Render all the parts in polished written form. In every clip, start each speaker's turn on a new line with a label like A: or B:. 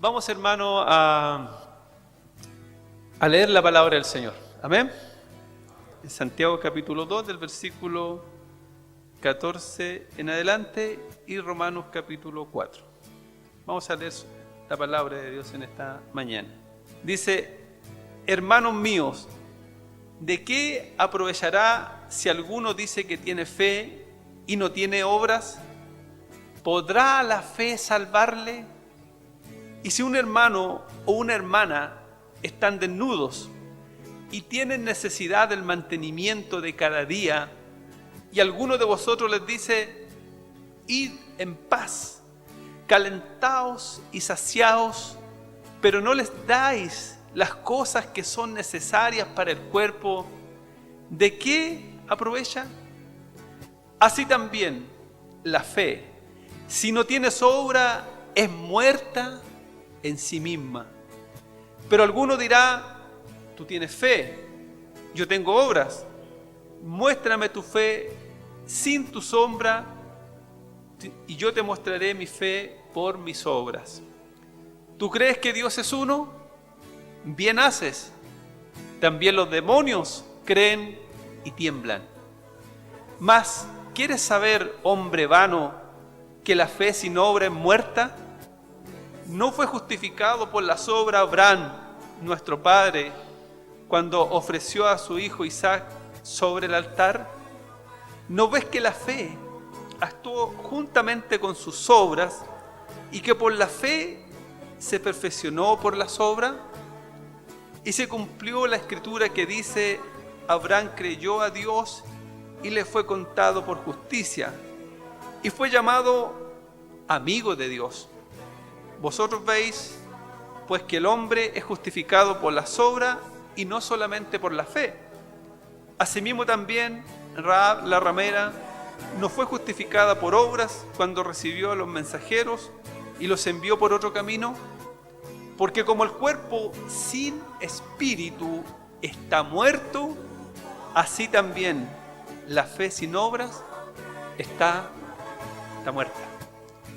A: Vamos, hermano, a leer la palabra del Señor. Amén. En Santiago capítulo 2, del versículo 14 en adelante, y Romanos capítulo 4. Vamos a leer la palabra de Dios en esta mañana. Dice: hermanos míos, ¿de qué aprovechará si alguno dice que tiene fe y no tiene obras? ¿Podrá la fe salvarle? Y si un hermano o una hermana están desnudos y tienen necesidad del mantenimiento de cada día, y alguno de vosotros les dice: id en paz, calentaos y saciaos, pero no les dais las cosas que son necesarias para el cuerpo, ¿de qué aprovecha? Así también la fe, si no tienes obra, es muerta en sí misma. Pero alguno dirá: tú tienes fe, yo tengo obras. Muéstrame tu fe sin tu sombra, y yo te mostraré mi fe por mis obras. ¿Tú crees que Dios es uno? Bien haces. También los demonios creen y tiemblan. Mas, ¿quieres saber, hombre vano, que la fe sin obra es muerta? ¿No fue justificado por las obras Abraham, nuestro padre, cuando ofreció a su hijo Isaac sobre el altar? ¿No ves que la fe actuó juntamente con sus obras, y que por la fe se perfeccionó por las obras? Y se cumplió la escritura que dice: Abraham creyó a Dios y le fue contado por justicia, y fue llamado amigo de Dios. Vosotros veis, pues, que el hombre es justificado por las obras y no solamente por la fe. Asimismo también Rahab la ramera no fue justificada por obras cuando recibió a los mensajeros y los envió por otro camino, porque como el cuerpo sin espíritu está muerto, así también la fe sin obras está muerta.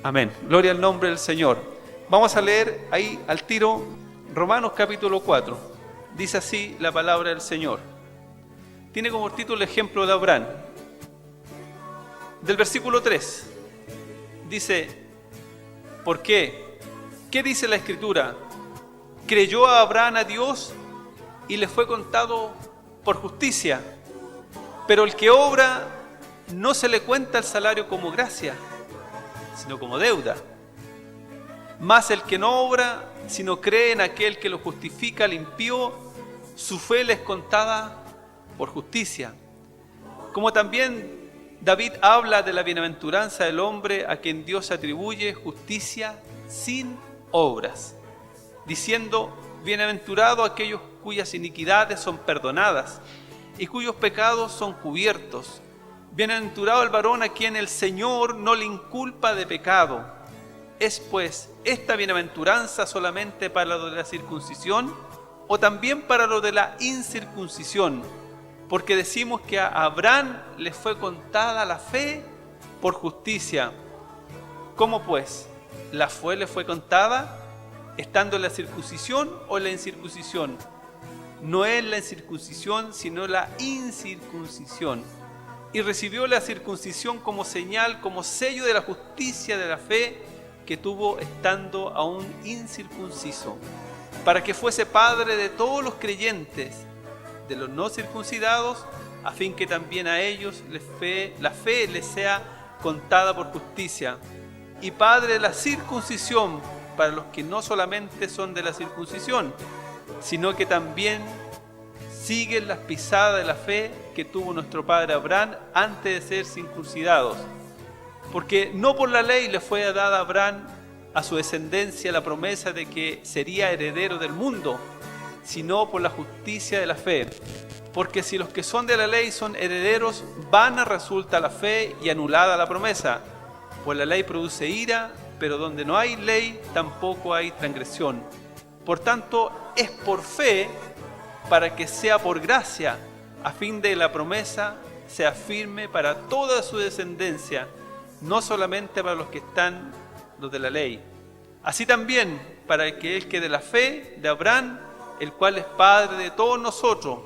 A: Amén. Gloria al nombre del Señor. Vamos a leer ahí al tiro Romanos capítulo 4. Dice así la palabra del Señor. Tiene como título el ejemplo de Abraham. Del versículo 3 dice: ¿por qué? ¿Qué dice la Escritura? Creyó a Abraham a Dios y le fue contado por justicia. Pero el que obra, no se le cuenta el salario como gracia, sino como deuda. Mas el que no obra, sino cree en aquel que lo justifica al impío, su fe le es contada por justicia. Como también David habla de la bienaventuranza del hombre a quien Dios atribuye justicia sin obras, diciendo: bienaventurado aquellos cuyas iniquidades son perdonadas y cuyos pecados son cubiertos. Bienaventurado el varón a quien el Señor no le inculpa de pecado. ¿Es pues esta bienaventuranza solamente para lo de la circuncisión, o también para lo de la incircuncisión? Porque decimos que a Abraham le fue contada la fe por justicia. ¿Cómo pues? ¿La fe le fue contada estando en la circuncisión o en la incircuncisión? No es la incircuncisión, sino la incircuncisión. Y recibió la circuncisión como señal, como sello de la justicia de la fe que tuvo estando aún incircunciso, para que fuese padre de todos los creyentes, de los no circuncidados, a fin que también a ellos la fe les sea contada por justicia, y padre de la circuncisión para los que no solamente son de la circuncisión, sino que también siguen las pisadas de la fe que tuvo nuestro padre Abraham antes de ser circuncidados. Porque no por la ley le fue dada a Abraham, a su descendencia, la promesa de que sería heredero del mundo, sino por la justicia de la fe. Porque si los que son de la ley son herederos, vana resulta la fe y anulada la promesa. Pues la ley produce ira, pero donde no hay ley, tampoco hay transgresión. Por tanto, es por fe, para que sea por gracia, a fin de que la promesa sea firme para toda su descendencia, no solamente para los que están los de la ley. Así también para que él quede la fe de Abraham, el cual es padre de todos nosotros.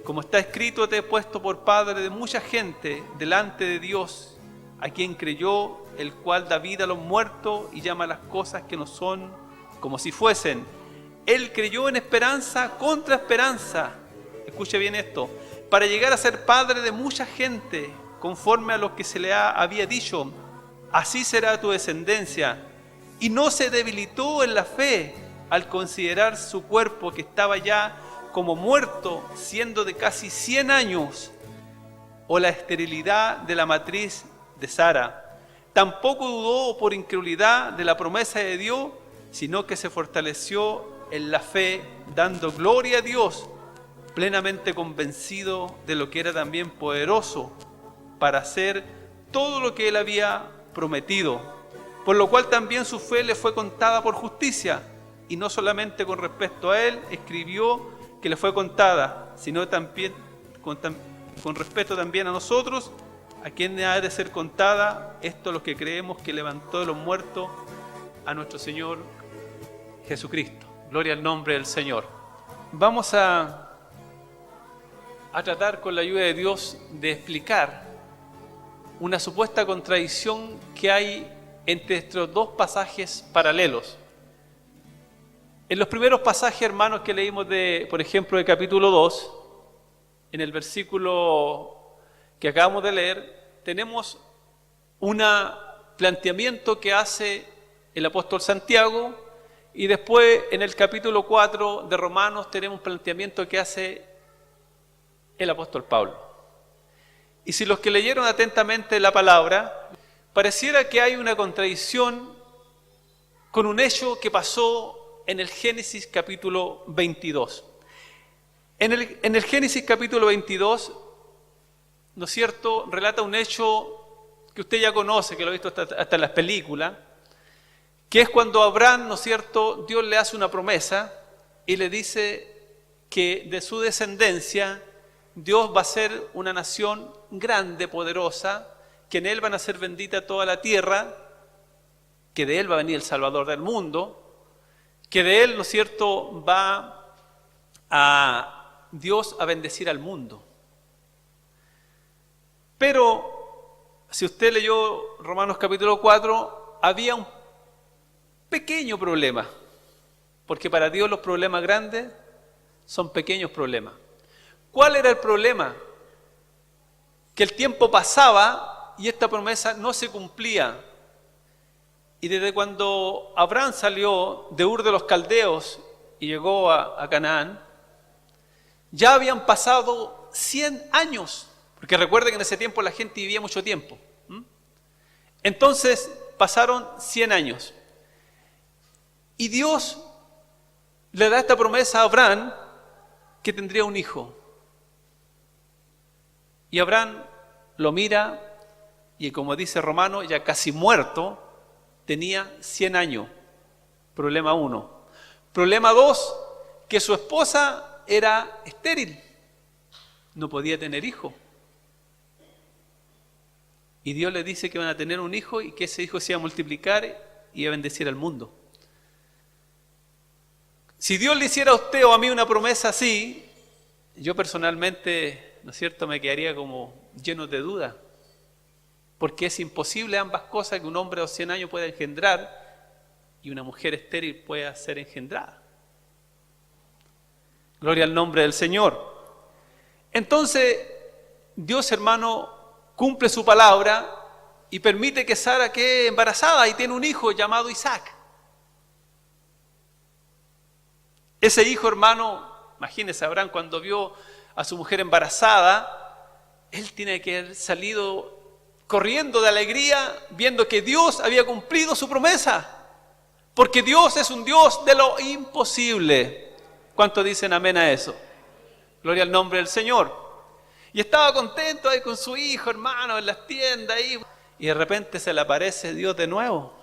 A: Como está escrito, te he puesto por padre de mucha gente delante de Dios, a quien creyó, el cual da vida a los muertos y llama a las cosas que no son como si fuesen. Él creyó en esperanza contra esperanza. Escuche bien esto. Para llegar a ser padre de mucha gente, conforme a lo que se le había dicho, así será tu descendencia. Y no se debilitó en la fe al considerar su cuerpo, que estaba ya como muerto, siendo de casi 100 años, o la esterilidad de la matriz de Sara. Tampoco dudó por incredulidad de la promesa de Dios, sino que se fortaleció en la fe, dando gloria a Dios, plenamente convencido de lo que era también poderoso para hacer todo lo que él había prometido. Por lo cual también su fe le fue contada por justicia, y no solamente con respecto a él escribió que le fue contada, sino también con respecto también a nosotros, a quien ha de ser contada. Esto es lo que creemos, que levantó de los muertos a nuestro Señor Jesucristo. Gloria al nombre del Señor. Vamos a tratar con la ayuda de Dios de explicar una supuesta contradicción que hay entre estos dos pasajes paralelos. En los primeros pasajes, hermanos, que leímos por ejemplo, del capítulo 2, en el versículo que acabamos de leer, tenemos un planteamiento que hace el apóstol Santiago, y después en el capítulo 4 de Romanos tenemos un planteamiento que hace el apóstol Pablo. Y si los que leyeron atentamente la palabra, pareciera que hay una contradicción con un hecho que pasó en el Génesis capítulo 22. En el Génesis capítulo 22, ¿no es cierto?, relata un hecho que usted ya conoce, que lo ha visto hasta en las películas, que es cuando a Abraham, ¿no es cierto?, Dios le hace una promesa y le dice que de su descendencia Dios va a ser una nación grande, poderosa, que en él van a ser bendita toda la tierra, que de él va a venir el Salvador del mundo, que de él, ¿no es cierto?, va a Dios a bendecir al mundo. Pero, si usted leyó Romanos capítulo 4, había un pequeño problema, porque para Dios los problemas grandes son pequeños problemas. ¿Cuál era el problema? Que el tiempo pasaba y esta promesa no se cumplía. Y desde cuando Abraham salió de Ur de los Caldeos y llegó a Canaán, ya habían pasado 100 años, porque recuerden que en ese tiempo la gente vivía mucho tiempo. Entonces pasaron 100 años. Y Dios le da esta promesa a Abraham, que tendría un hijo. Y Abraham lo mira y, como dice Romano, ya casi muerto, tenía 100 años. Problema 1. Problema 2, que su esposa era estéril. No podía tener hijo. Y Dios le dice que van a tener un hijo y que ese hijo se iba a multiplicar y iba a bendecir al mundo. Si Dios le hiciera a usted o a mí una promesa así, yo personalmente, ¿no es cierto?, me quedaría como lleno de dudas. Porque es imposible ambas cosas, que un hombre de 100 años pueda engendrar y una mujer estéril pueda ser engendrada. Gloria al nombre del Señor. Entonces, Dios, hermano, cumple su palabra y permite que Sara quede embarazada y tiene un hijo llamado Isaac. Ese hijo, hermano, imagínese, Abraham cuando vio a su mujer embarazada, él tiene que haber salido corriendo de alegría, viendo que Dios había cumplido su promesa, porque Dios es un Dios de lo imposible. ¿Cuántos dicen amén a eso? Gloria al nombre del Señor. Y estaba contento ahí con su hijo, hermano, en las tiendas ahí, y de repente se le aparece Dios de nuevo.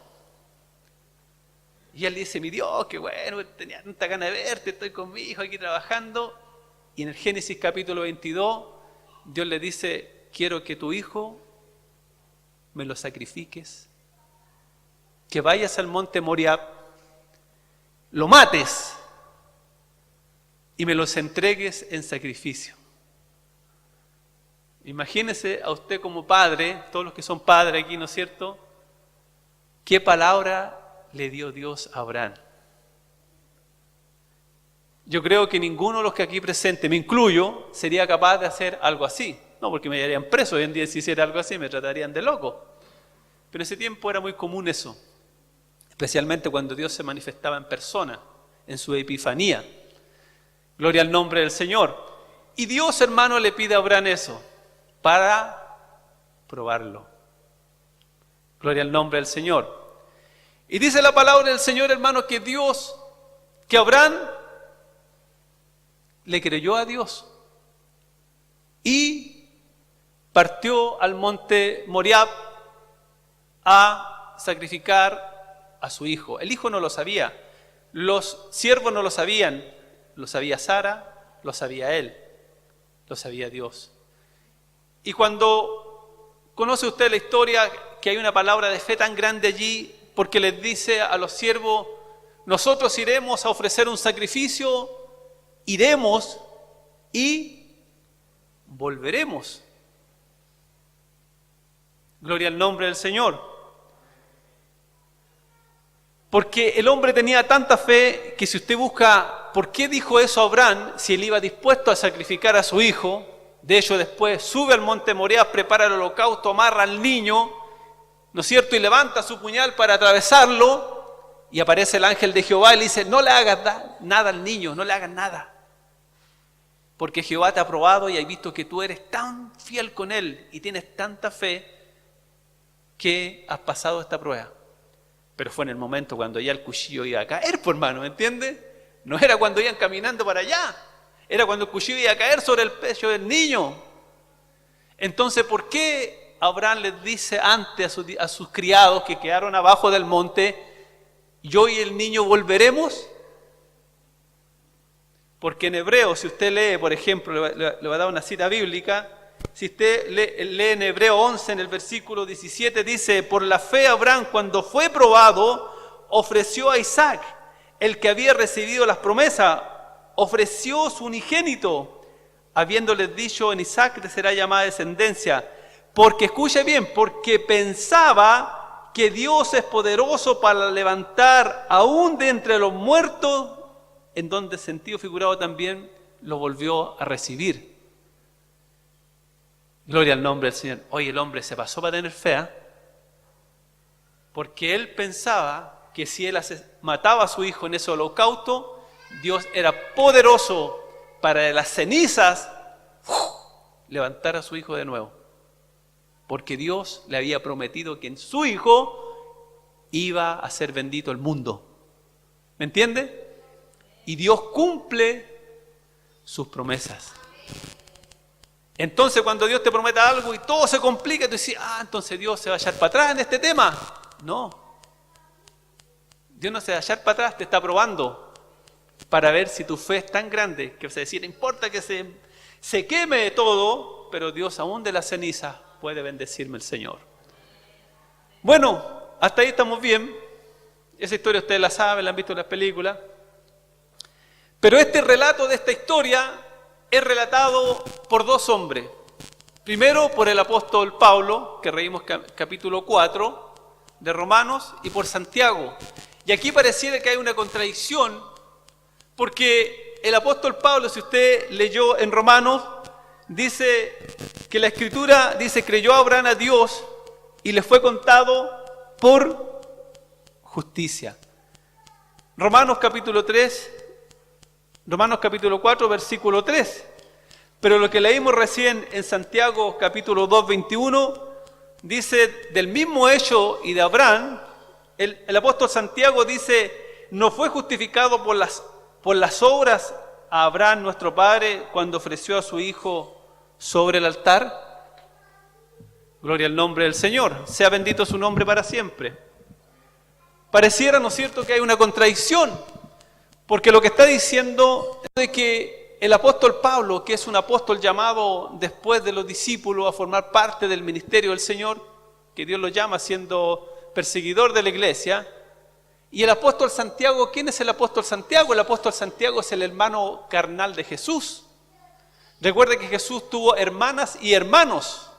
A: Y él dice: mi Dios, qué bueno, tenía tanta ganas de verte, estoy con mi hijo aquí trabajando. Y en el Génesis capítulo 22, Dios le dice: quiero que tu hijo me lo sacrifiques, que vayas al monte Moriab, lo mates y me los entregues en sacrificio. Imagínese a usted como padre, todos los que son padres aquí, ¿no es cierto? ¿Qué palabra le dio Dios a Abraham? Yo creo que ninguno de los que aquí presentes, me incluyo, sería capaz de hacer algo así. No, porque me llevarían preso, hoy en día si hiciera algo así me tratarían de loco. Pero en ese tiempo era muy común eso, especialmente cuando Dios se manifestaba en persona, en su epifanía. Gloria al nombre del Señor. Y Dios, hermano, le pide a Abraham eso, para probarlo. Gloria al nombre del Señor. Y dice la palabra del Señor, hermano, que Abraham le creyó a Dios y partió al monte Moriab a sacrificar a su hijo. El hijo no lo sabía, los siervos no lo sabían, lo sabía Sara, lo sabía él, lo sabía Dios. Y cuando conoce usted la historia, que hay una palabra de fe tan grande allí, porque les dice a los siervos, nosotros iremos a ofrecer un sacrificio, iremos y volveremos. Gloria al nombre del Señor. Porque el hombre tenía tanta fe que si usted busca por qué dijo eso a Abraham, si él iba dispuesto a sacrificar a su hijo, de hecho después sube al monte Moriah, prepara el holocausto, amarra al niño, ¿no es cierto? Y levanta su puñal para atravesarlo y aparece el ángel de Jehová y le dice, no le hagas nada al niño, no le hagas nada. Porque Jehová te ha probado y ha visto que tú eres tan fiel con él y tienes tanta fe que has pasado esta prueba. Pero fue en el momento cuando ya el cuchillo iba a caer, por hermano, ¿me entiende? No era cuando iban caminando para allá, era cuando el cuchillo iba a caer sobre el pecho del niño. Entonces, ¿por qué Abraham les dice antes a sus criados que quedaron abajo del monte, yo y el niño volveremos? Porque en hebreo, si usted lee, por ejemplo, le va a dar una cita bíblica, si usted lee en Hebreo 11, en el versículo 17, dice, por la fe Abraham, cuando fue probado, ofreció a Isaac, el que había recibido las promesas, ofreció su unigénito, habiéndoles dicho, en Isaac te será llamada descendencia, porque, escuche bien, porque pensaba que Dios es poderoso para levantar aún de entre los muertos, en donde sentido figurado también lo volvió a recibir. Gloria al nombre del Señor. Hoy el hombre se pasó para tener fe, porque él pensaba que si él mataba a su hijo en ese holocausto, Dios era poderoso para de las cenizas levantar a su hijo de nuevo. Porque Dios le había prometido que en su hijo iba a ser bendito el mundo. ¿Me entiende? Y Dios cumple sus promesas. Entonces cuando Dios te prometa algo y todo se complica, tú dices, entonces Dios se va a echar para atrás en este tema. No. Dios no se va a echar para atrás, te está probando para ver si tu fe es tan grande que se decía, no importa que se queme todo, pero Dios aún de la ceniza puede bendecirme el Señor. Bueno, hasta ahí estamos bien. Esa historia ustedes la saben, la han visto en las películas. Pero este relato de esta historia es relatado por dos hombres. Primero por el apóstol Pablo, que leímos capítulo 4 de Romanos, y por Santiago. Y aquí pareciera que hay una contradicción, porque el apóstol Pablo, si usted leyó en Romanos, dice que la Escritura dice, creyó Abraham a Dios y le fue contado por justicia. Romanos capítulo 4, versículo 3. Pero lo que leímos recién en Santiago capítulo 2, 21, dice del mismo hecho y de Abraham, el apóstol Santiago dice, no fue justificado por las obras a Abraham nuestro padre cuando ofreció a su hijo sobre el altar. Gloria al nombre del Señor, sea bendito su nombre para siempre. Pareciera, ¿no es cierto?, que hay una contradicción, porque lo que está diciendo es de que el apóstol Pablo, que es un apóstol llamado después de los discípulos a formar parte del ministerio del Señor, que Dios lo llama siendo perseguidor de la iglesia, Y el apóstol Santiago, ¿quién es el apóstol Santiago? El apóstol Santiago es el hermano carnal de Jesús. Recuerde que Jesús tuvo hermanas y hermanos.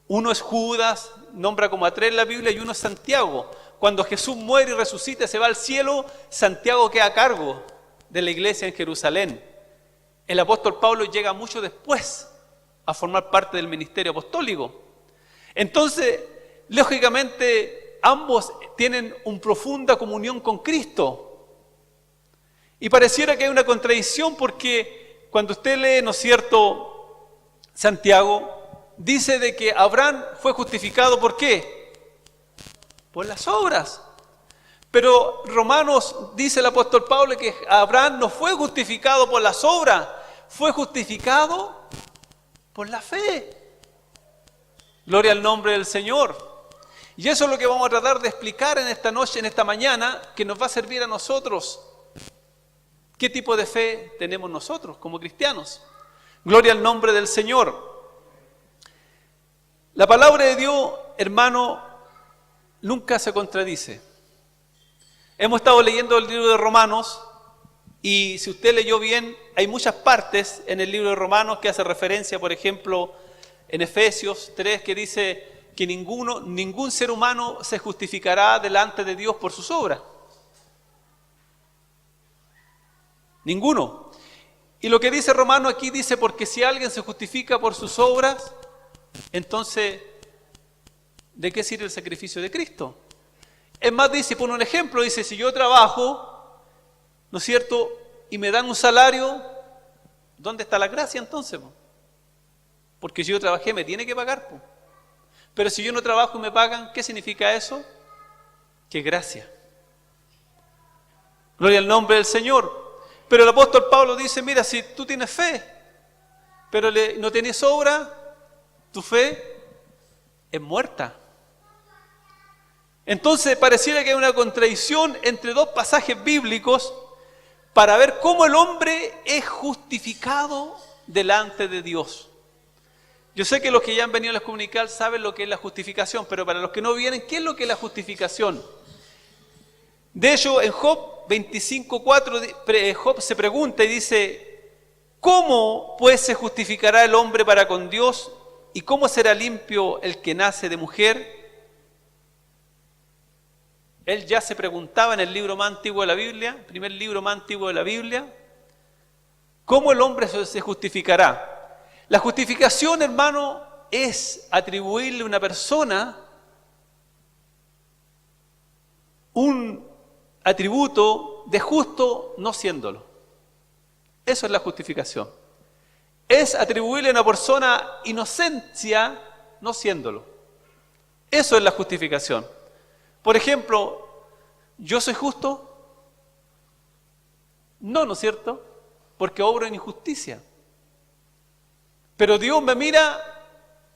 A: Uno es Judas, nombra como a 3 en la Biblia, y uno es Santiago. Cuando Jesús muere y resucita, se va al cielo, Santiago queda a cargo de la iglesia en Jerusalén. El apóstol Pablo llega mucho después a formar parte del ministerio apostólico. Entonces, lógicamente, ambos tienen una profunda comunión con Cristo. Y pareciera que hay una contradicción porque cuando usted lee, ¿no es cierto?, Santiago, dice de que Abraham fue justificado, ¿por qué? Por las obras. Pero Romanos dice el apóstol Pablo que Abraham no fue justificado por las obras, fue justificado por la fe. Gloria al nombre del Señor. Y eso es lo que vamos a tratar de explicar en esta noche, en esta mañana, que nos va a servir a nosotros. ¿Qué tipo de fe tenemos nosotros como cristianos? Gloria al nombre del Señor. La palabra de Dios, hermano, nunca se contradice. Hemos estado leyendo el libro de Romanos y si usted leyó bien, hay muchas partes en el libro de Romanos que hace referencia, por ejemplo, en Efesios 3, que dice que ningún ser humano se justificará delante de Dios por sus obras. Ninguno. Y lo que dice Romano aquí dice, porque si alguien se justifica por sus obras, entonces, ¿de qué sirve el sacrificio de Cristo? Es más, dice, pone un ejemplo, dice, si yo trabajo, ¿no es cierto?, y me dan un salario, ¿dónde está la gracia entonces? Porque si yo trabajé, me tiene que pagar. Pero si yo no trabajo y me pagan, ¿qué significa eso? Que gracia. Gloria al nombre del Señor. Pero el apóstol Pablo dice, mira, si tú tienes fe, pero no tienes obra, tu fe es muerta. Entonces pareciera que hay una contradicción entre dos pasajes bíblicos para ver cómo el hombre es justificado delante de Dios. Yo sé que los que ya han venido a la comunicar saben lo que es la justificación, pero para los que no vienen, ¿qué es lo que es la justificación? De hecho, en Job 25:4, Job se pregunta y dice, ¿cómo pues se justificará el hombre para con Dios? ¿Y cómo será limpio el que nace de mujer? Él ya se preguntaba en el libro más antiguo de la Biblia, primer libro más antiguo de la Biblia, ¿cómo el hombre se justificará? La justificación, hermano, es atribuirle a una persona un atributo de justo no siéndolo. Eso es la justificación. Es atribuirle a una persona inocencia no siéndolo. Eso es la justificación. Por ejemplo, ¿yo soy justo? No, ¿no es cierto? Porque obro en injusticia. Pero Dios me mira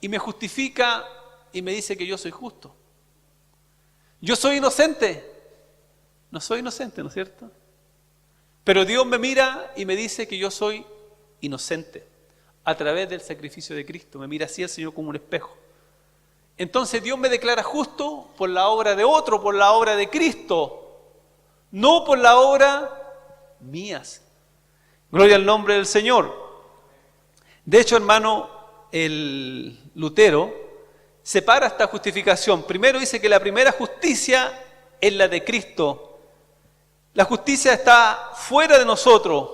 A: y me justifica y me dice que yo soy justo. ¿Yo soy inocente? No soy inocente, ¿no es cierto? Pero Dios me mira y me dice que yo soy inocente a través del sacrificio de Cristo. Me mira así el Señor como un espejo. Entonces Dios me declara justo por la obra de otro, por la obra de Cristo, no por la obra mías. Gloria al nombre del Señor. De hecho, hermano, el Lutero separa esta justificación. Primero dice que la primera justicia es la de Cristo. La justicia está fuera de nosotros.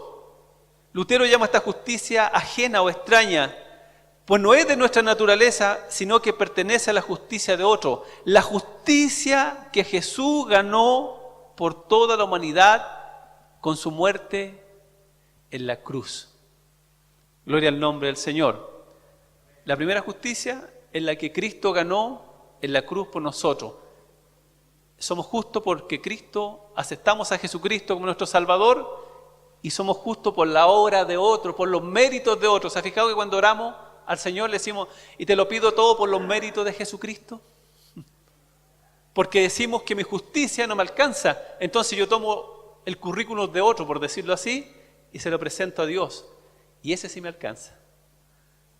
A: Lutero llama esta justicia ajena o extraña, pues no es de nuestra naturaleza, sino que pertenece a la justicia de otro. La justicia que Jesús ganó por toda la humanidad con su muerte en la cruz. Gloria al nombre del Señor. La primera justicia es la que Cristo ganó en la cruz por nosotros. Somos justos porque aceptamos a Jesucristo como nuestro Salvador y somos justos por la obra de otro, por los méritos de otros. ¿Se ha fijado que cuando oramos al Señor le decimos, y te lo pido todo por los méritos de Jesucristo? Porque decimos que mi justicia no me alcanza. Entonces yo tomo el currículum de otro, por decirlo así, y se lo presento a Dios. Y ese sí me alcanza.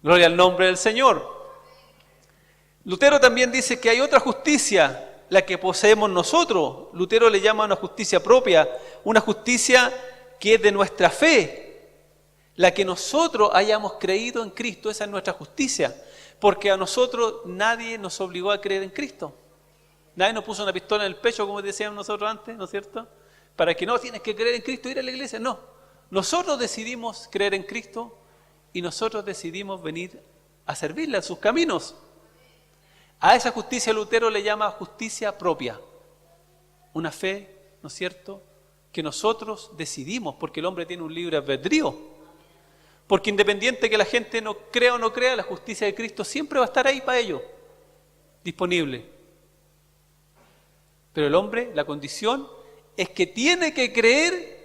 A: Gloria al nombre del Señor. Lutero también dice que hay otra justicia la que poseemos nosotros. Lutero le llama una justicia propia, una justicia que es de nuestra fe. La que nosotros hayamos creído en Cristo, esa es nuestra justicia. Porque a nosotros nadie nos obligó a creer en Cristo. Nadie nos puso una pistola en el pecho, como decíamos nosotros antes, ¿no es cierto? Para que no tienes que creer en Cristo e ir a la iglesia. No, nosotros decidimos creer en Cristo y nosotros decidimos venir a servirle a sus caminos. A esa justicia Lutero le llama justicia propia. Una fe, ¿no es cierto?, que nosotros decidimos, porque el hombre tiene un libre albedrío. Porque independiente que la gente no crea o no crea, la justicia de Cristo siempre va a estar ahí para ellos, disponible. Pero el hombre, la condición es que tiene que creer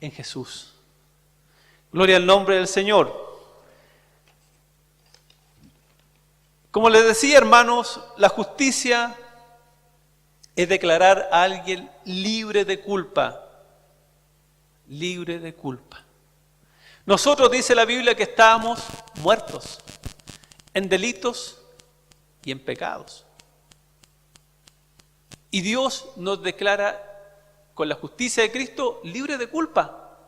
A: en Jesús. Gloria al nombre del Señor. Como les decía, hermanos, la justicia es declarar a alguien libre de culpa. Libre de culpa. Nosotros, dice la Biblia, que estábamos muertos en delitos y en pecados. Y Dios nos declara con la justicia de Cristo libre de culpa.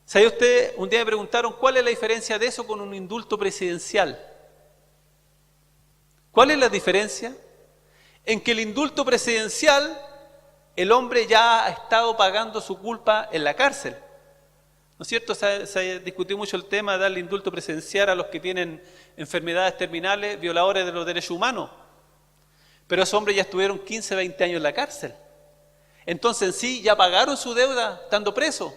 A: ¿Sabe usted? Un día me preguntaron cuál es la diferencia de eso con un indulto presidencial. ¿Cuál es la diferencia? En que el indulto presidencial, el hombre ya ha estado pagando su culpa en la cárcel. ¿No es cierto? Se discutió mucho el tema de darle indulto presidencial a los que tienen enfermedades terminales, violadores de los derechos humanos. Pero esos hombres ya estuvieron 15, 20 años en la cárcel. Entonces en sí ya pagaron su deuda estando presos.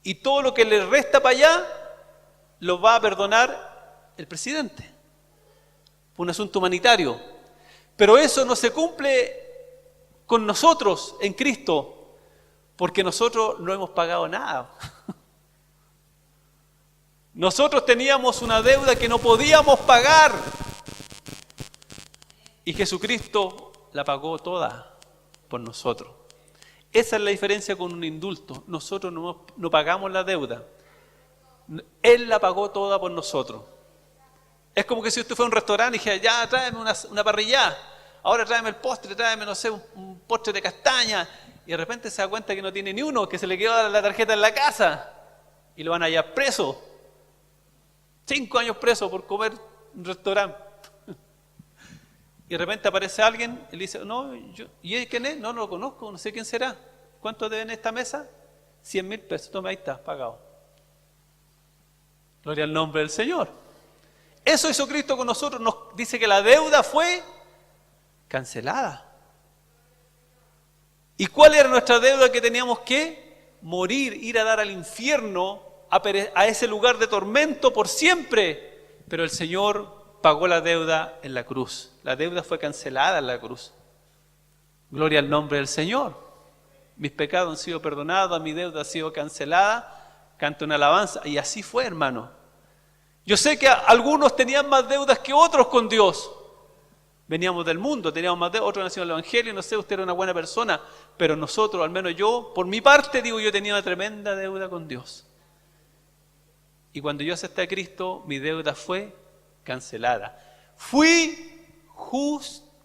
A: Y todo lo que les resta para allá, lo va a perdonar el presidente. Un asunto humanitario. Pero eso no se cumple con nosotros en Cristo, porque nosotros no hemos pagado nada. Nosotros teníamos una deuda que no podíamos pagar. Y Jesucristo la pagó toda por nosotros. Esa es la diferencia con un indulto. Nosotros no pagamos la deuda. Él la pagó toda por nosotros. Es como que si usted fue a un restaurante y dijera, ya tráeme una parrillada, ahora tráeme el postre, tráeme, no sé, un postre de castaña, y de repente se da cuenta que no tiene ni uno, que se le quedó la tarjeta en la casa, y lo van a hallar preso. 5 años preso por comer en un restaurante. Y de repente aparece alguien y le dice, no, ¿y quién es? No lo conozco, no sé quién será. ¿Cuánto debe en esta mesa? 100,000 pesos. Toma, ahí está, pagado. Gloria al nombre del Señor. Eso hizo Cristo con nosotros. Nos dice que la deuda fue cancelada. ¿Y cuál era nuestra deuda? Que teníamos que morir, ir a dar al infierno, a ese lugar de tormento por siempre. Pero el Señor pagó la deuda en la cruz. La deuda fue cancelada en la cruz. Gloria al nombre del Señor. Mis pecados han sido perdonados, mi deuda ha sido cancelada. Canto una alabanza. Y así fue, hermano. Yo sé que algunos tenían más deudas que otros con Dios. Veníamos del mundo, teníamos más deudas, otros nacieron en el Evangelio, no sé, usted era una buena persona, pero nosotros, al menos yo, por mi parte, digo, yo tenía una tremenda deuda con Dios. Y cuando yo acepté a Cristo, mi deuda fue cancelada. Fui justificado.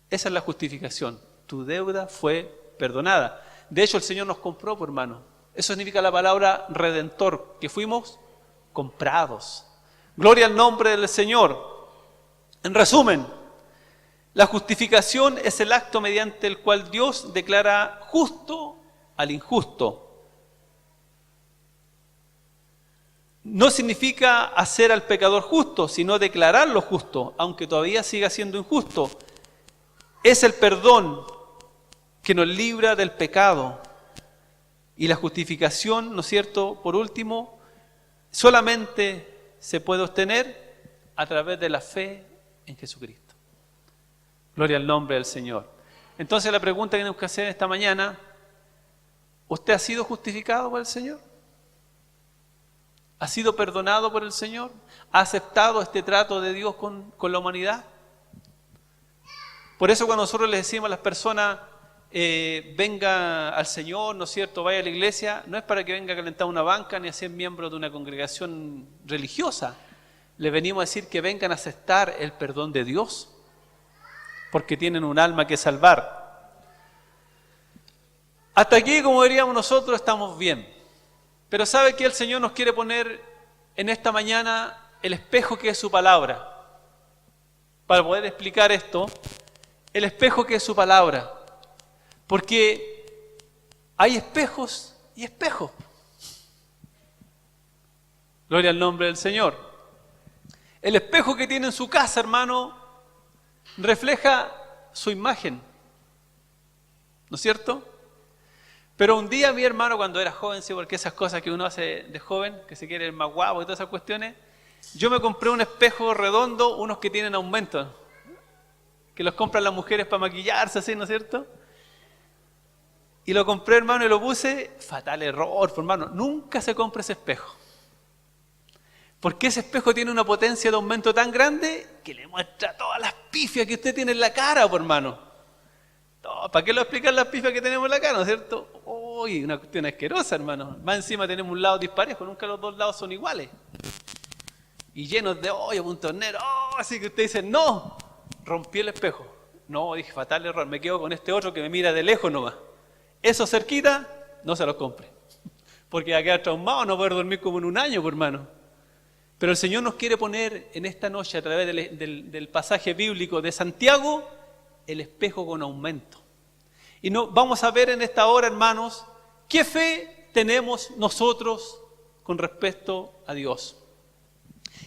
A: Esa es la justificación. Tu deuda fue perdonada. De hecho, el Señor nos compró, por hermano. Eso significa la palabra redentor, que fuimos comprados. Gloria al nombre del Señor. En resumen, la justificación es el acto mediante el cual Dios declara justo al injusto. No significa hacer al pecador justo, sino declararlo justo, aunque todavía siga siendo injusto. Es el perdón que nos libra del pecado. Y la justificación, ¿no es cierto?, por último, solamente se puede obtener a través de la fe en Jesucristo. Gloria al nombre del Señor. Entonces la pregunta que tenemos que hacer esta mañana, ¿usted ha sido justificado por el Señor? ¿Ha sido perdonado por el Señor? ¿Ha aceptado este trato de Dios con la humanidad? Por eso cuando nosotros les decimos a las personas, venga al Señor, ¿no es cierto?, vaya a la iglesia, no es para que venga a calentar una banca ni a ser miembro de una congregación religiosa, Les venimos a decir que vengan a aceptar el perdón de Dios, porque tienen un alma que salvar. Hasta aquí, como diríamos nosotros, estamos bien. Pero ¿sabe que el Señor nos quiere poner en esta mañana el espejo que es su palabra? Para poder explicar esto, el espejo que es su palabra. Porque hay espejos y espejos. Gloria al nombre del Señor. El espejo que tiene en su casa, hermano, refleja su imagen. ¿No es cierto? Pero un día mi hermano, cuando era joven, sí, porque esas cosas que uno hace de joven, que se quiere ir más guapo y todas esas cuestiones, yo me compré un espejo redondo, unos que tienen aumento, que los compran las mujeres para maquillarse, así, ¿no es cierto? Y lo compré, hermano, y lo puse, fatal error, hermano, nunca se compra ese espejo. Porque ese espejo tiene una potencia de aumento tan grande que le muestra todas las pifias que usted tiene en la cara, hermano. ¿Para qué lo explican las pifias que tenemos en la cara, no es cierto? Uy, una cuestión asquerosa, hermano. Más encima tenemos un lado disparejo, nunca los dos lados son iguales. Y llenos de hoyo, puntos negros. Así que usted dice, no, rompí el espejo. No, dije, fatal error, me quedo con este otro que me mira de lejos nomás. Eso cerquita, no se los compre. Porque va a quedar traumado, no poder dormir como en un año, por hermano. Pero el Señor nos quiere poner en esta noche, a través del pasaje bíblico de Santiago, el espejo con aumento. Y vamos a ver en esta hora, hermanos, qué fe tenemos nosotros con respecto a Dios.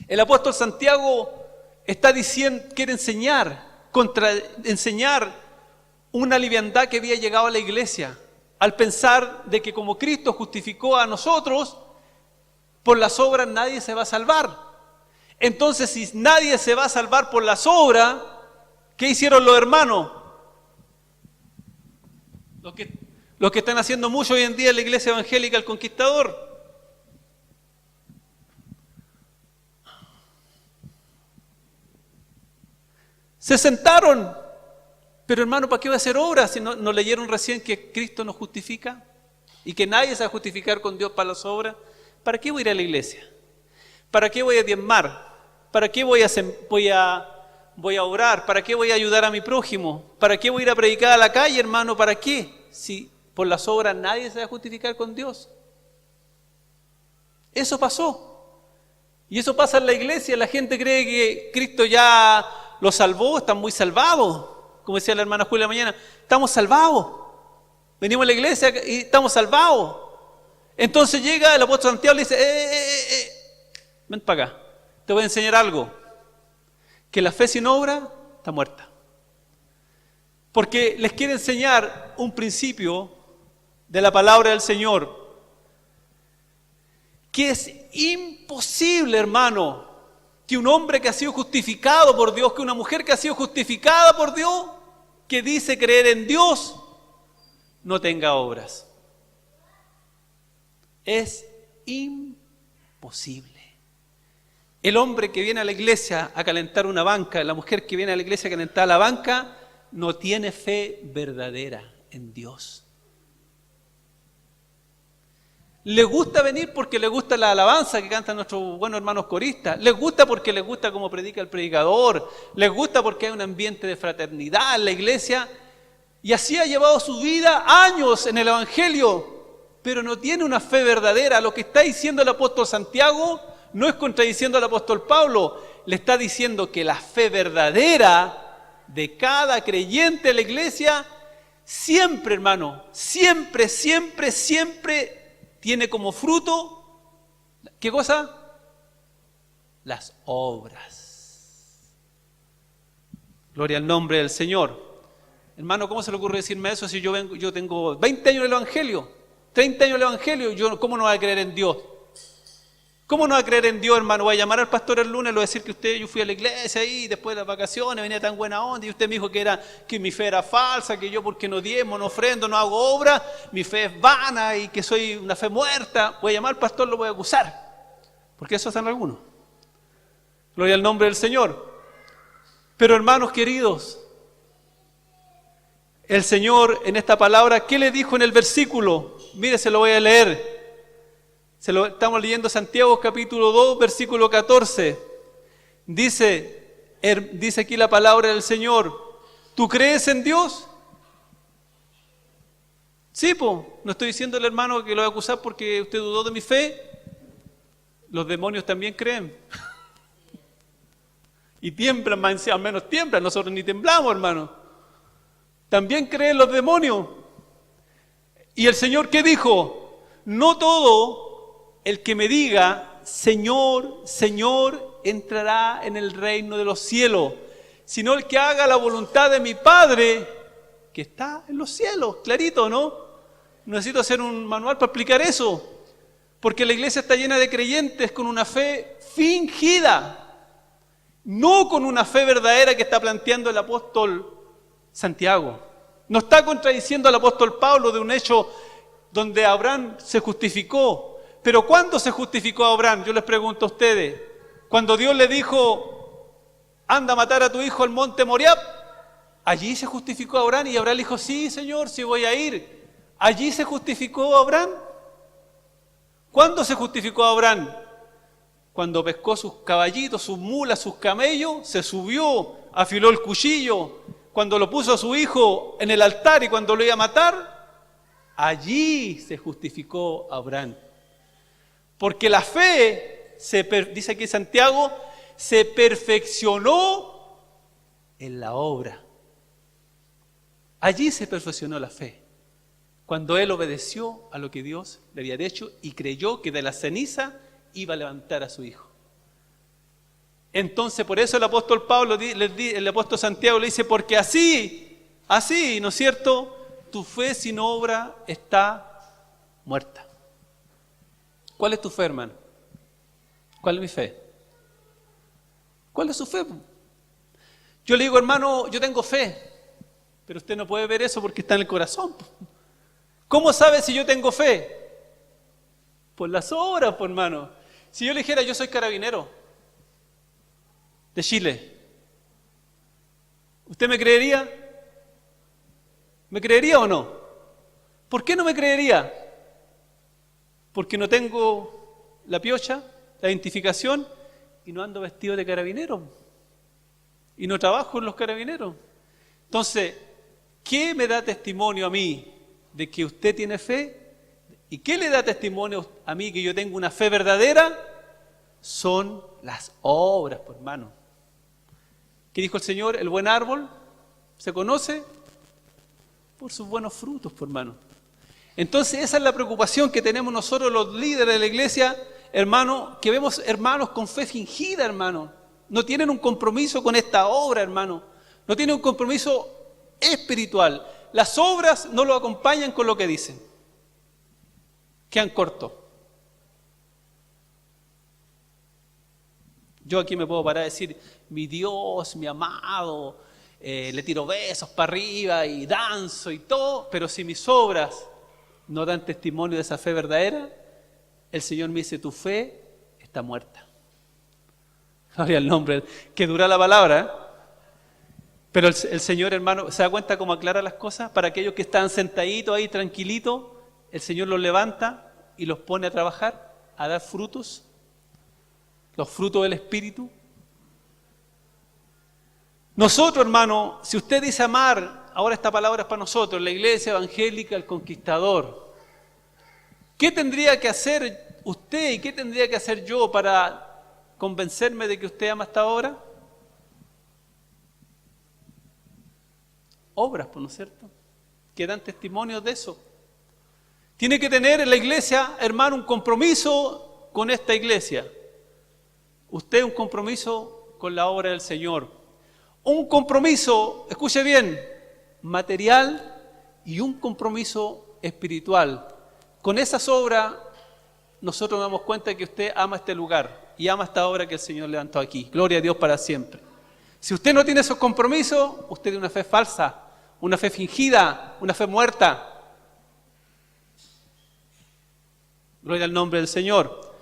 A: El apóstol Santiago está diciendo, quiere enseñar una liviandad que había llegado a la iglesia, al pensar de que como Cristo justificó a nosotros, por las obras nadie se va a salvar. Entonces, si nadie se va a salvar por las obras, ¿qué hicieron los hermanos? Los que están haciendo mucho hoy en día en la iglesia evangélica, el Conquistador. Se sentaron. Pero hermano, ¿para qué va a hacer obras si no leyeron recién que Cristo nos justifica? Y que nadie se va a justificar con Dios para las obras. ¿Para qué voy a ir a la iglesia? ¿Para qué voy a diezmar? ¿Para qué voy a orar? ¿Para qué voy a ayudar a mi prójimo? ¿Para qué voy a ir a predicar a la calle, hermano? ¿Para qué? Si por las obras nadie se va a justificar con Dios. Eso pasó. Y eso pasa en la iglesia. La gente cree que Cristo ya los salvó, están muy salvados. Como decía la hermana Julia mañana, estamos salvados. Venimos a la iglesia y estamos salvados. Entonces llega el apóstol Santiago y le dice, ven para acá, te voy a enseñar algo. Que la fe sin obra está muerta. Porque les quiere enseñar un principio de la palabra del Señor, que es imposible, hermano, que un hombre que ha sido justificado por Dios, que una mujer que ha sido justificada por Dios, que dice creer en Dios, no tenga obras. Es imposible. El hombre que viene a la iglesia a calentar una banca, la mujer que viene a la iglesia a calentar la banca, no tiene fe verdadera en Dios. Les gusta venir porque les gusta la alabanza que cantan nuestros buenos hermanos coristas. Les gusta porque les gusta cómo predica el predicador. Les gusta porque hay un ambiente de fraternidad en la iglesia. Y así ha llevado su vida años en el evangelio. Pero no tiene una fe verdadera. Lo que está diciendo el apóstol Santiago no es contradiciendo al apóstol Pablo. Le está diciendo que la fe verdadera de cada creyente en la iglesia siempre, hermano, siempre tiene como fruto, ¿qué cosa? Las obras. Gloria al nombre del Señor. Hermano, ¿cómo se le ocurre decirme eso si yo tengo 20 años en el evangelio, 30 años en el evangelio? ¿Cómo no voy a creer en Dios? ¿Cómo no va a creer en Dios, hermano? Voy a llamar al pastor el lunes, le voy a decir que yo fui a la iglesia ahí, después de las vacaciones, venía tan buena onda, y usted me dijo que mi fe era falsa, que yo porque no diezmo, no ofrendo, no hago obra, mi fe es vana y que soy una fe muerta. Voy a llamar al pastor, lo voy a acusar. Porque eso hacen algunos. Gloria al nombre del Señor. Pero hermanos queridos, el Señor en esta palabra, ¿qué le dijo en el versículo? Mire, se lo voy a leer. Estamos leyendo Santiago capítulo 2, versículo 14. Dice aquí la palabra del Señor, ¿tú crees en Dios? Sí, po, no estoy diciendo al hermano que lo voy a acusar porque usted dudó de mi fe. Los demonios también creen. Y tiemblan, al menos tiemblan, nosotros ni temblamos, hermano. También creen los demonios. Y el Señor, ¿qué dijo? No todo el que me diga, Señor, Señor, entrará en el reino de los cielos, sino el que haga la voluntad de mi Padre, que está en los cielos. Clarito, ¿no? No necesito hacer un manual para explicar eso, porque la iglesia está llena de creyentes con una fe fingida, no con una fe verdadera que está planteando el apóstol Santiago. No está contradiciendo al apóstol Pablo de un hecho donde Abraham se justificó. Pero ¿cuándo se justificó Abraham? Yo les pregunto a ustedes. Cuando Dios le dijo, anda a matar a tu hijo al monte Moriab, allí se justificó Abraham y Abraham dijo, sí, Señor, sí voy a ir. ¿Allí se justificó Abraham? ¿Cuándo se justificó Abraham? Cuando pescó sus caballitos, sus mulas, sus camellos, se subió, afiló el cuchillo, cuando lo puso a su hijo en el altar y cuando lo iba a matar, allí se justificó Abraham. Porque la fe, dice aquí Santiago, se perfeccionó en la obra. Allí se perfeccionó la fe. Cuando él obedeció a lo que Dios le había dicho y creyó que de la ceniza iba a levantar a su hijo. Entonces, por eso el apóstol el apóstol Santiago le dice, porque así, ¿no es cierto? Tu fe sin obra está muerta. ¿Cuál es tu fe, hermano? ¿Cuál es mi fe? ¿Cuál es su fe? Yo le digo, hermano, yo tengo fe, pero usted no puede ver eso porque está en el corazón. ¿Cómo sabe si yo tengo fe? Por las obras, pues, hermano. Si yo le dijera, yo soy carabinero de Chile, ¿usted me creería? ¿Me creería o no? ¿Por qué no me creería? Porque no tengo la piocha, la identificación, y no ando vestido de carabinero. Y no trabajo en los carabineros. Entonces, ¿qué me da testimonio a mí de que usted tiene fe? ¿Y qué le da testimonio a mí que yo tengo una fe verdadera? Son las obras, pues, hermano. ¿Qué dijo el Señor? El buen árbol se conoce por sus buenos frutos, pues, hermano. Entonces esa es la preocupación que tenemos nosotros los líderes de la iglesia, hermano, que vemos hermanos con fe fingida, hermano. No tienen un compromiso con esta obra, hermano. No tienen un compromiso espiritual. Las obras no lo acompañan con lo que dicen. Quedan cortos. Yo aquí me puedo parar a decir, mi Dios, mi amado, le tiro besos para arriba y danzo y todo, pero si mis obras no dan testimonio de esa fe verdadera, el Señor me dice, tu fe está muerta. Gloria al nombre, que dura la palabra, ¿eh? Pero el Señor, hermano, ¿se da cuenta cómo aclara las cosas? Para aquellos que están sentaditos ahí, tranquilitos, el Señor los levanta y los pone a trabajar, a dar frutos, los frutos del Espíritu. Nosotros, hermano, si usted dice amar, ahora esta palabra es para nosotros, la iglesia evangélica, el conquistador. ¿Qué tendría que hacer usted y qué tendría que hacer yo para convencerme de que usted ama esta obra? Obras, ¿no es cierto? Que dan testimonio de eso. Tiene que tener en la iglesia, hermano, un compromiso con esta iglesia. Usted un compromiso con la obra del Señor. Un compromiso, escuche bien, material y un compromiso espiritual. Con esas obras nosotros nos damos cuenta de que usted ama este lugar y ama esta obra que el Señor levantó aquí. Gloria a Dios para siempre. Si usted no tiene esos compromisos, usted tiene una fe falsa, una fe fingida, una fe muerta. Gloria al nombre del Señor.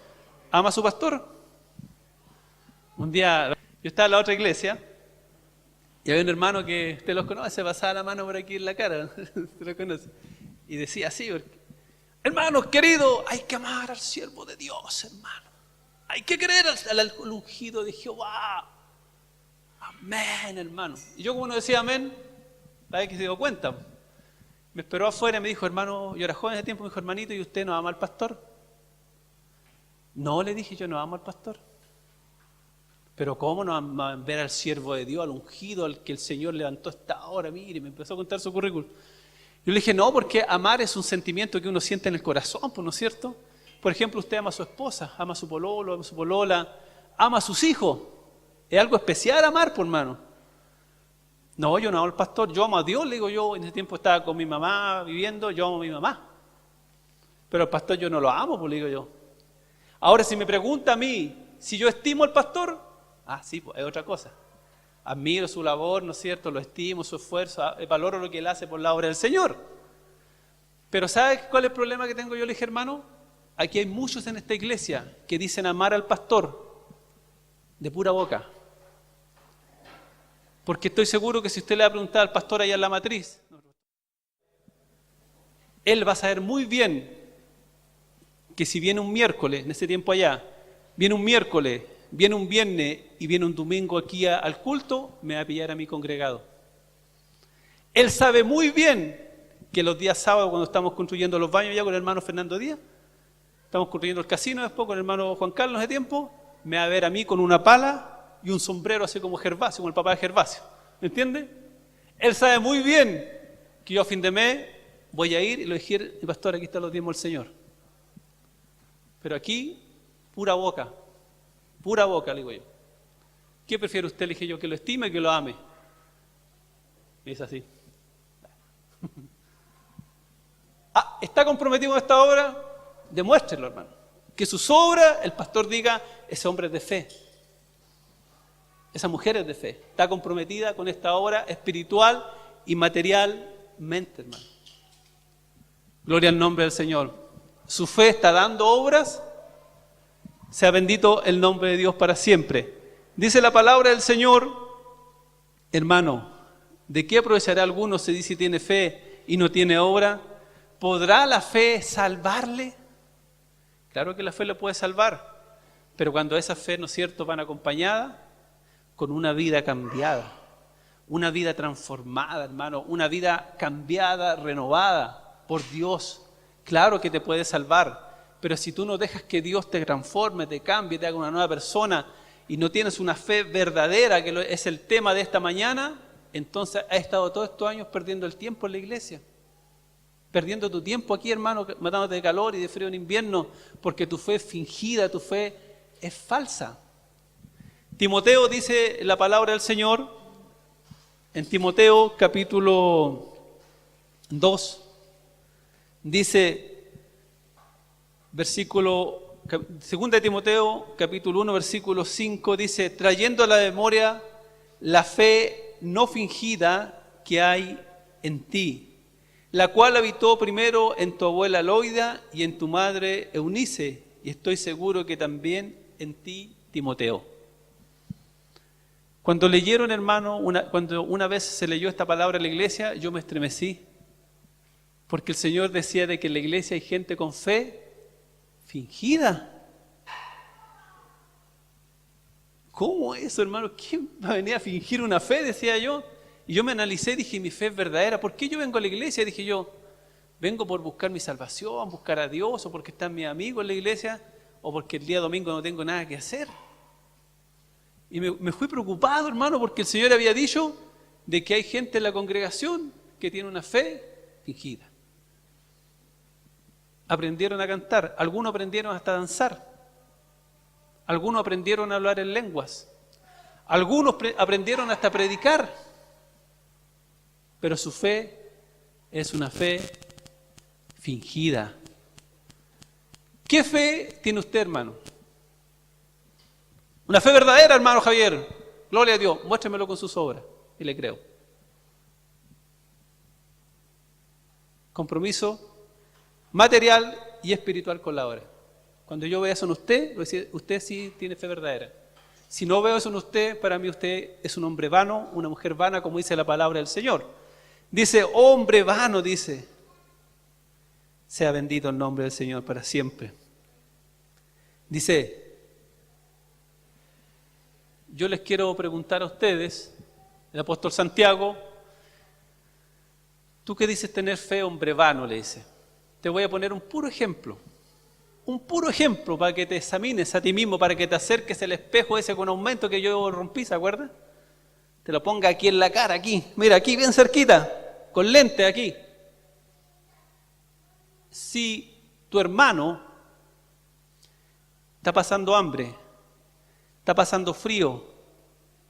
A: ¿Ama a su pastor? Un día, yo estaba en la otra iglesia y había un hermano que usted los conoce, pasaba la mano por aquí en la cara, usted lo conoce, y decía así, hermanos queridos, hay que amar al siervo de Dios, hermano. Hay que creer al ungido de Jehová. Amén, hermano. Y yo como no decía amén, la vez que se dio cuenta. Me esperó afuera y me dijo, hermano, yo era joven ese tiempo, me dijo, hermanito, ¿y usted no ama al pastor? No, le dije, yo no amo al pastor. Pero ¿cómo no ama ver al siervo de Dios, al ungido, al que el Señor levantó esta hora? Mire, me empezó a contar su currículum. Yo le dije, no, porque amar es un sentimiento que uno siente en el corazón, ¿no es cierto? Por ejemplo, usted ama a su esposa, ama a su pololo, ama a su polola, ama a sus hijos. Es algo especial amar, por hermano. No, yo no amo al pastor, yo amo a Dios, le digo yo. En ese tiempo estaba con mi mamá viviendo, yo amo a mi mamá. Pero al pastor yo no lo amo, pues le digo yo. Ahora, si me pregunta a mí si yo estimo al pastor, sí, pues es otra cosa. Admiro su labor, ¿no es cierto? Lo estimo, su esfuerzo, valoro lo que él hace por la obra del Señor. Pero ¿sabes cuál es el problema que tengo yo? Le dije, hermano, aquí hay muchos en esta iglesia que dicen amar al pastor de pura boca. Porque estoy seguro que si usted le va a preguntar al pastor allá en la matriz, él va a saber muy bien que si viene un miércoles, en ese tiempo allá, viene un miércoles, viene un viernes y viene un domingo aquí al culto, me va a pillar a mi congregado. Él sabe muy bien que los días sábados, cuando estamos construyendo los baños ya con el hermano Fernando Díaz, estamos construyendo el casino después con el hermano Juan Carlos de tiempo, me va a ver a mí con una pala y un sombrero así como Gervasio, como el papá de Gervasio. ¿Me entiende? Él sabe muy bien que yo a fin de mes voy a ir y le dije, pastor, aquí están los diezmos del Señor. Pero aquí, pura boca, le digo yo. ¿Qué prefiere usted? Le dije yo, que lo estime y que lo ame. Me dice así. ¿Está comprometido con esta obra? Demuéstrelo, hermano. Que sus obras, el pastor diga, ese hombre es de fe. Esa mujer es de fe. Está comprometida con esta obra espiritual y materialmente, hermano. Gloria al nombre del Señor. Su fe está dando obras. Sea bendito el nombre de Dios para siempre. Dice la palabra del Señor, hermano, ¿de qué aprovechará alguno si dice tiene fe y no tiene obra? ¿Podrá la fe salvarle? Claro que la fe le puede salvar, pero cuando esa fe, ¿no es cierto?, van acompañada con una vida cambiada, una vida transformada, hermano, una vida cambiada, renovada por Dios. Claro que te puede salvar, pero si tú no dejas que Dios te transforme, te cambie, te haga una nueva persona y no tienes una fe verdadera, que es el tema de esta mañana, entonces has estado todos estos años perdiendo el tiempo en la iglesia. Perdiendo tu tiempo aquí, hermano, matándote de calor y de frío en invierno, porque tu fe es fingida, tu fe es falsa. Timoteo dice la palabra del Señor, en Timoteo capítulo 2, dice, versículo, 2 de Timoteo capítulo 1, versículo 5, dice, trayendo a la memoria la fe no fingida que hay en ti, la cual habitó primero en tu abuela Loida y en tu madre Eunice, y estoy seguro que también en ti, Timoteo. Cuando leyeron, hermano, cuando una vez se leyó esta palabra en la iglesia, yo me estremecí, porque el Señor decía de que en la iglesia hay gente con fe fingida. ¿Cómo eso, hermano? ¿Quién va a venir a fingir una fe? Decía yo. Y yo me analicé y dije, mi fe es verdadera. ¿Por qué yo vengo a la iglesia? Dije yo, vengo por buscar mi salvación, buscar a Dios, o porque están mis amigos en la iglesia, o porque el día domingo no tengo nada que hacer. Y me fui preocupado, hermano, porque el Señor había dicho de que hay gente en la congregación que tiene una fe fingida. Aprendieron a cantar, algunos aprendieron hasta a danzar, algunos aprendieron a hablar en lenguas, algunos aprendieron hasta a predicar, pero su fe es una fe fingida. ¿Qué fe tiene usted, hermano? Una fe verdadera, hermano Javier. Gloria a Dios. Muéstremelo con sus obras y le creo. Compromiso material y espiritual con la obra. Cuando yo vea eso en usted, voy a decir, usted sí tiene fe verdadera. Si no veo eso en usted, para mí usted es un hombre vano, una mujer vana, como dice la palabra del Señor. Dice, hombre vano, dice. Sea bendito el nombre del Señor para siempre. Dice, yo les quiero preguntar a ustedes, el apóstol Santiago, tú que dices tener fe, hombre vano, le dice. Te voy a poner un puro ejemplo para que te examines a ti mismo, para que te acerques al espejo ese con aumento que yo rompí, ¿se acuerdan? Te lo ponga aquí en la cara, aquí, mira, aquí bien cerquita, con lente aquí. Si tu hermano está pasando hambre, está pasando frío,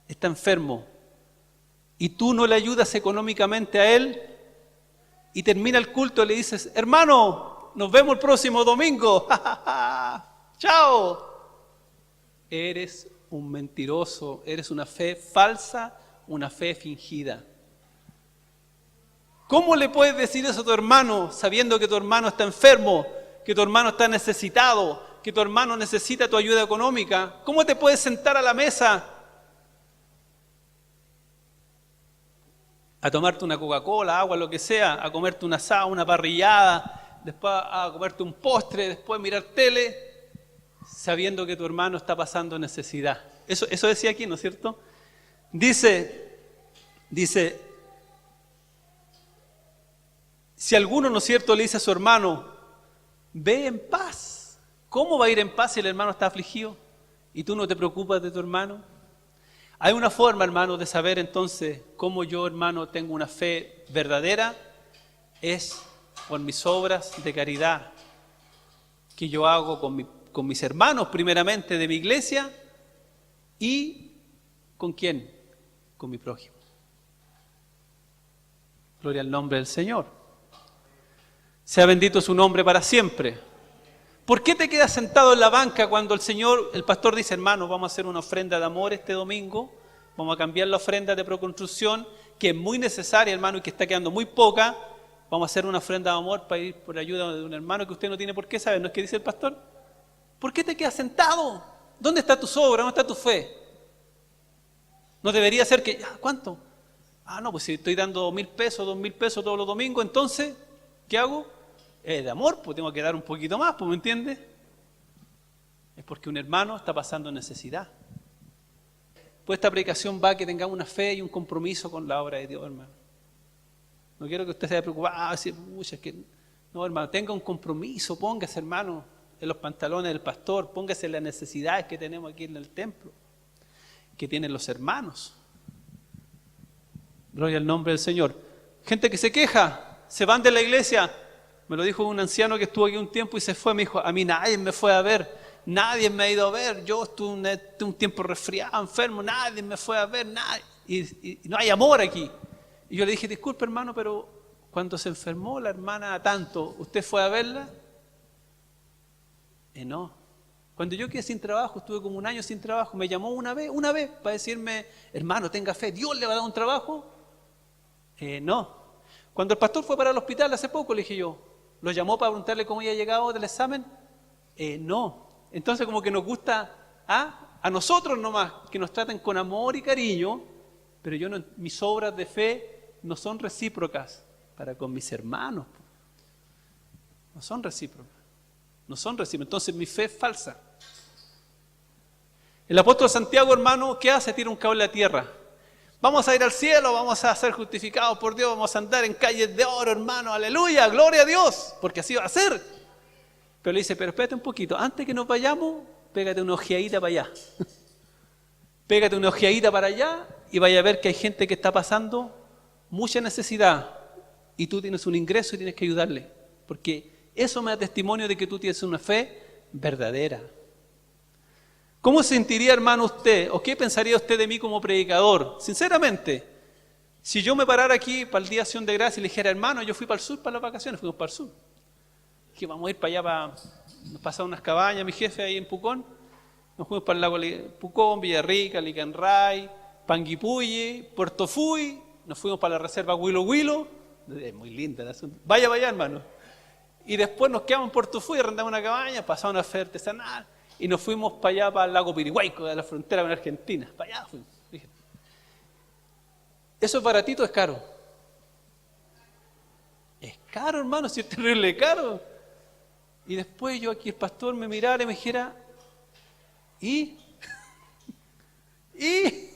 A: está enfermo, y tú no le ayudas económicamente a él, y termina el culto y le dices, hermano, nos vemos el próximo domingo, chao. Eres un mentiroso, eres una fe falsa, una fe fingida. ¿Cómo le puedes decir eso a tu hermano sabiendo que tu hermano está enfermo, que tu hermano está necesitado, que tu hermano necesita tu ayuda económica? ¿Cómo te puedes sentar a la mesa a tomarte una Coca-Cola, agua, lo que sea, a comerte un asado, una parrillada, después a comerte un postre, después mirar tele, sabiendo que tu hermano está pasando necesidad? Eso decía aquí, ¿no es cierto? Dice, si alguno, ¿no es cierto?, le dice a su hermano, ve en paz. ¿Cómo va a ir en paz si el hermano está afligido y tú no te preocupas de tu hermano? Hay una forma, hermano, de saber entonces cómo yo, hermano, tengo una fe verdadera, es por mis obras de caridad que yo hago con mis hermanos, primeramente de mi iglesia, y ¿con quién? Con mi prójimo. Gloria al nombre del Señor. Sea bendito su nombre para siempre. ¿Por qué te quedas sentado en la banca cuando el pastor dice, hermano, vamos a hacer una ofrenda de amor este domingo, vamos a cambiar la ofrenda de Proconstrucción, que es muy necesaria, hermano, y que está quedando muy poca, vamos a hacer una ofrenda de amor para ir por ayuda de un hermano que usted no tiene por qué saber, ¿no es que dice el pastor? ¿Por qué te quedas sentado? ¿Dónde está tu obra? ¿Dónde está tu fe? No debería ser que, ¿cuánto? No, pues si estoy dando 1.000 pesos, 2.000 pesos todos los domingos, entonces, ¿qué hago? De amor, pues tengo que dar un poquito más, pues, ¿me entiendes? Es porque un hermano está pasando necesidad. Pues esta predicación va a que tengamos una fe y un compromiso con la obra de Dios, hermano. No quiero que usted se haya preocupado, decir, es que... No, hermano, tenga un compromiso, póngase, hermano, en los pantalones del pastor, póngase en las necesidades que tenemos aquí en el templo, que tienen los hermanos. Gloria al nombre del Señor. Gente que se queja, se van de la iglesia. Me lo dijo un anciano que estuvo aquí un tiempo y se fue. Me dijo, a mí nadie me fue a ver, nadie me ha ido a ver. Yo estuve un tiempo resfriado, enfermo, nadie me fue a ver, nadie. Y no hay amor aquí. Y yo le dije, disculpe, hermano, pero cuando se enfermó la hermana tanto, ¿usted fue a verla? No. Cuando yo quedé sin trabajo, estuve como 1 año sin trabajo, me llamó una vez para decirme, hermano, tenga fe, ¿Dios le va a dar un trabajo? No. Cuando el pastor fue para el hospital hace poco, le dije yo, ¿lo llamó para preguntarle cómo había llegado del examen? No. Entonces como que nos gusta a nosotros nomás, que nos traten con amor y cariño, pero mis obras de fe no son recíprocas para con mis hermanos. No son recíprocas. Entonces mi fe es falsa. El apóstol Santiago, hermano, ¿qué hace? Tira un cable a tierra. Vamos a ir al cielo, vamos a ser justificados por Dios, vamos a andar en calles de oro, hermano, aleluya, gloria a Dios, porque así va a ser. Pero le dice, pero espérate un poquito, antes que nos vayamos, pégate una ojeadita para allá. Pégate una ojeadita para allá y vaya a ver que hay gente que está pasando mucha necesidad y tú tienes un ingreso y tienes que ayudarle, porque eso me da testimonio de que tú tienes una fe verdadera. ¿Cómo sentiría, hermano, usted, o qué pensaría usted de mí como predicador? Sinceramente, si yo me parara aquí para el Día de Acción de Gracias y le dijera, hermano, yo fui para el sur para las vacaciones, fuimos para el sur. Dije, vamos a ir para allá, nos pasaron unas cabañas, mi jefe ahí en Pucón, nos fuimos para el lago Pucón, Villarrica, Licanray, Panguipulli, Puerto Fuy, nos fuimos para la reserva Huilo Huilo, es muy linda el asunto, vaya, hermano. Y después nos quedamos en Puerto Fuy, arrendamos una cabaña, pasamos una feria artesanal, y nos fuimos para allá, para el lago Pirihuaico, de la frontera con Argentina. Para allá fuimos. ¿Eso es baratito o es caro? Es caro, hermano, si es terrible caro. Y después yo aquí, el pastor me mirara y me dijera, ¿y? Y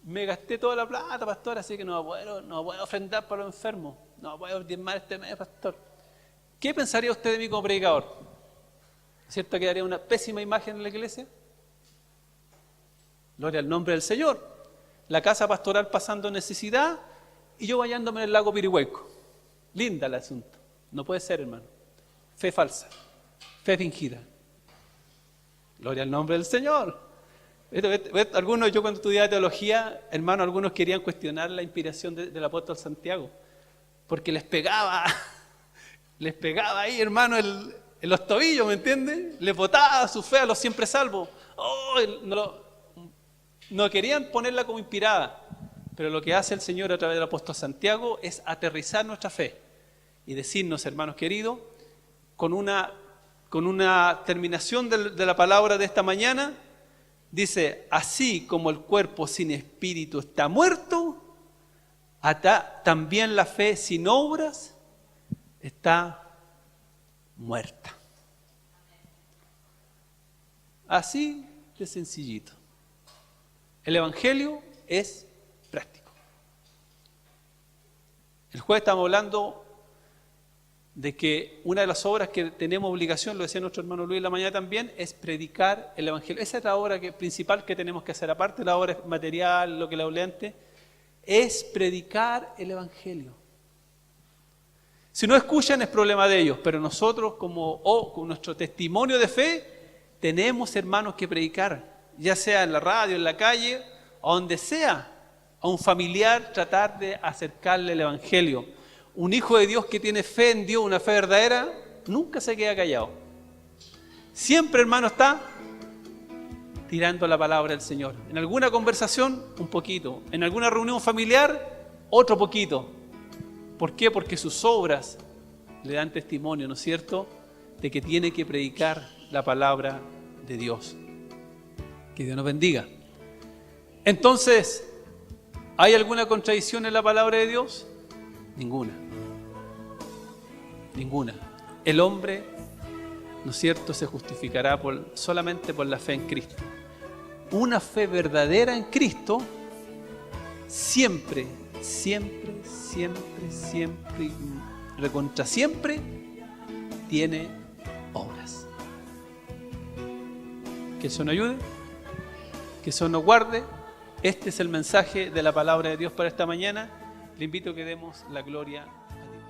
A: me gasté toda la plata, pastor, así que no voy a ofrendar para los enfermos. No voy a diezmar este mes, pastor. ¿Qué pensaría usted de mí como predicador? ¿Cierto que daría una pésima imagen en la iglesia? Gloria al nombre del Señor. La casa pastoral pasando necesidad y yo bañándome en el lago Pirihueco. Linda el asunto. No puede ser, hermano. Fe falsa. Fe fingida. Gloria al nombre del Señor. Algunos, yo cuando estudiaba teología, hermano, algunos querían cuestionar la inspiración del apóstol Santiago. Porque les pegaba ahí, hermano, en los tobillos, ¿me entiendes? Les botaba su fe a los siempre salvos. No querían ponerla como inspirada, pero lo que hace el Señor a través del apóstol Santiago es aterrizar nuestra fe y decirnos, hermanos queridos, con una terminación de la palabra de esta mañana, dice, así como el cuerpo sin espíritu está muerto, también la fe sin obras está muerta. Así de sencillito. El Evangelio es práctico. El jueves estábamos hablando de que una de las obras que tenemos obligación, lo decía nuestro hermano Luis en la mañana también, es predicar el Evangelio. Esa es la obra principal que tenemos que hacer, aparte de la obra material, lo que le hablé antes, es predicar el Evangelio. Si no escuchan es problema de ellos, pero nosotros con nuestro testimonio de fe, tenemos, hermanos, que predicar, ya sea en la radio, en la calle, o donde sea, a un familiar tratar de acercarle el Evangelio. Un hijo de Dios que tiene fe en Dios, una fe verdadera, nunca se queda callado. Siempre, hermano, está tirando la palabra del Señor. En alguna conversación, un poquito. En alguna reunión familiar, otro poquito. ¿Por qué? Porque sus obras le dan testimonio, ¿no es cierto?, de que tiene que predicar la palabra de Dios. Que Dios nos bendiga. Entonces, ¿hay alguna contradicción en la palabra de Dios? Ninguna. Ninguna. El hombre, ¿no es cierto?, se justificará solamente por la fe en Cristo. Una fe verdadera en Cristo siempre, recontra siempre tiene obras. Que eso nos ayude, que eso nos guarde. Este es el mensaje de la palabra de Dios para esta mañana. Le invito a que demos la gloria a Dios.